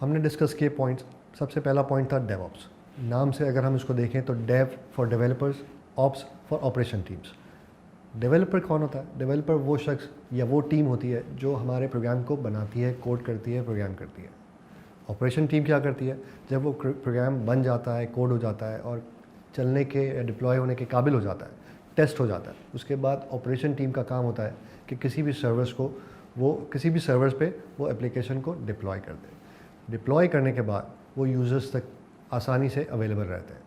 हमने डिस्कस किए पॉइंट्स। सबसे पहला पॉइंट था डेवऑप्स। नाम से अगर हम इसको देखें तो dev for developers, ops for operation teams. Developer कौन होता है? डेवलपर वो शख्स या वो टीम होती है जो हमारे प्रोग्राम को बनाती है, कोड करती है, प्रोग्राम करती है। ऑपरेशन टीम क्या करती है? जब वो प्रोग्राम बन जाता है, कोड हो जाता है और चलने के, डिप्लॉय होने के काबिल हो जाता है, टेस्ट हो जाता है, उसके बाद ऑपरेशन टीम का काम होता है कि किसी भी सर्वर्स पे वो एप्लीकेशन को डिप्लॉय कर दे। डिप्लॉय करने के बाद वो यूज़र्स तक आसानी से अवेलेबल रहते हैं।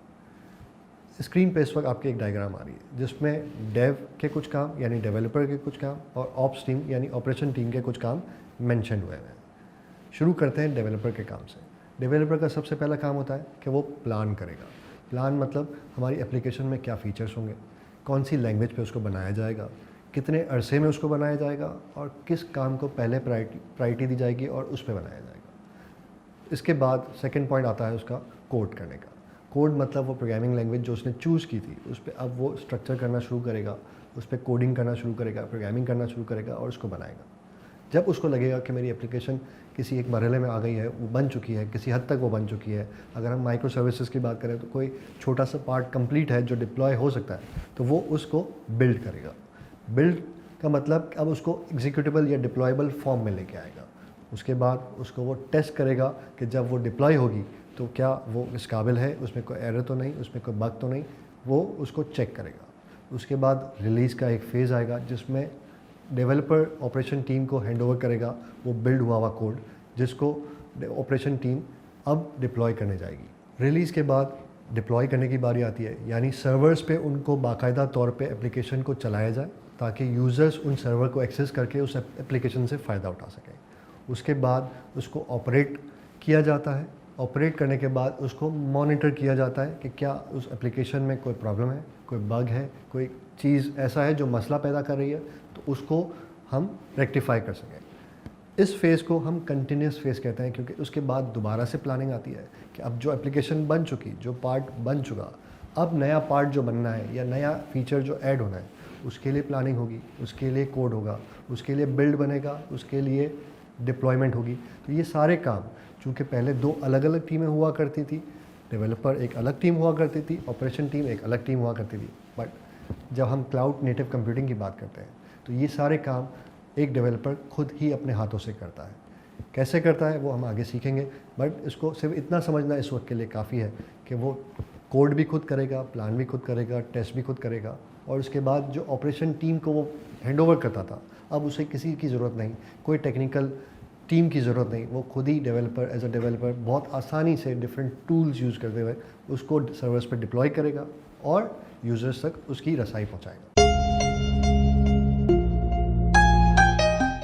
स्क्रीन पे इस वक्त आपकी एक डायग्राम आ रही है जिसमें डेव के कुछ काम यानी डेवलपर के कुछ काम और ऑप्स टीम यानी ऑपरेशन टीम के कुछ काम मेंशन हुए हैं। शुरू करते हैं डेवलपर के काम से। डेवलपर का सबसे पहला काम होता है कि वो प्लान करेगा। प्लान मतलब हमारी एप्लीकेशन में क्या फ़ीचर्स होंगे, कौन सी लैंग्वेज पे उसको बनाया जाएगा, कितने अरसे में उसको बनाया जाएगा और किस काम को पहले प्रायोरिटी दी जाएगी और उस पर बनाया जाएगा। इसके बाद सेकंड पॉइंट आता है उसका कोड करने का। कोड मतलब वो प्रोग्रामिंग लैंग्वेज जो उसने चूज़ की थी उस पर अब वो स्ट्रक्चर करना शुरू करेगा, उस पर कोडिंग करना शुरू करेगा, प्रोग्रामिंग करना शुरू करेगा और उसको बनाएगा। जब उसको लगेगा कि मेरी एप्लीकेशन किसी एक मरहले में आ गई है, वो बन चुकी है, किसी हद तक वो बन चुकी है, अगर हम माइक्रो सर्विसेज की बात करें तो कोई छोटा सा पार्ट कंप्लीट है जो डिप्लॉय हो सकता है, तो वो उसको बिल्ड करेगा। बिल्ड का मतलब अब उसको एग्जीक्यूटेबल या डिप्लॉयबल फॉर्म में लेके आएगा। उसके बाद उसको वो टेस्ट करेगा कि जब वो डिप्लॉय होगी तो क्या वो इस काबिल है, उसमें कोई एरर तो नहीं, उसमें कोई बग तो नहीं, वो उसको चेक करेगा। उसके बाद रिलीज़ का एक फ़ेज़ आएगा जिसमें डेवलपर ऑपरेशन टीम को हैंडओवर करेगा वो बिल्ड हुआ हुआ कोड, जिसको ऑपरेशन टीम अब डिप्लॉय करने जाएगी। रिलीज़ के बाद डिप्लॉय करने की बारी आती है, यानी सर्वर्स पे उनको बाकायदा तौर पे एप्लीकेशन को चलाया जाए ताकि यूज़र्स उन सर्वर को एक्सेस करके उस एप्लीकेशन से फ़ायदा उठा सकें। उसके बाद उसको ऑपरेट किया जाता है। ऑपरेट करने के बाद उसको मॉनिटर किया जाता है कि क्या उस एप्लीकेशन में कोई प्रॉब्लम है, कोई बग है, कोई चीज़ ऐसा है जो मसला पैदा कर रही है, तो उसको हम रेक्टिफाई कर सकें। इस फेज़ को हम कंटिन्यूस फेज़ कहते हैं क्योंकि उसके बाद दोबारा से प्लानिंग आती है कि अब जो एप्लीकेशन बन चुकी, जो पार्ट बन चुका, अब नया पार्ट जो बनना है या नया फीचर जो ऐड होना है उसके लिए प्लानिंग होगी, उसके लिए कोड होगा, उसके लिए बिल्ड बनेगा, उसके लिए डिप्लॉयमेंट होगी। तो ये सारे काम, चूँकि पहले दो अलग अलग टीमें हुआ करती थी, डेवलपर एक अलग टीम हुआ करती थी, ऑपरेशन टीम एक अलग टीम हुआ करती थी, बट जब हम क्लाउड नेटिव कंप्यूटिंग की बात करते हैं तो ये सारे काम एक डेवलपर खुद ही अपने हाथों से करता है। कैसे करता है वो हम आगे सीखेंगे, बट इसको सिर्फ इतना समझना इस वक्त के लिए काफ़ी है कि वो कोड भी खुद करेगा, प्लान भी खुद करेगा, टेस्ट भी खुद करेगा और उसके बाद जो ऑपरेशन टीम को वो हैंडओवर करता था अब उसे किसी की ज़रूरत नहीं, कोई टेक्निकल टीम की ज़रूरत नहीं, वो खुद ही डेवलपर एज अ डेवलपर बहुत आसानी से डिफरेंट टूल्स यूज़ करते हुए उसको सर्वर्स पर डिप्लॉय करेगा और यूज़र्स तक उसकी रसाई पहुँचाएगा।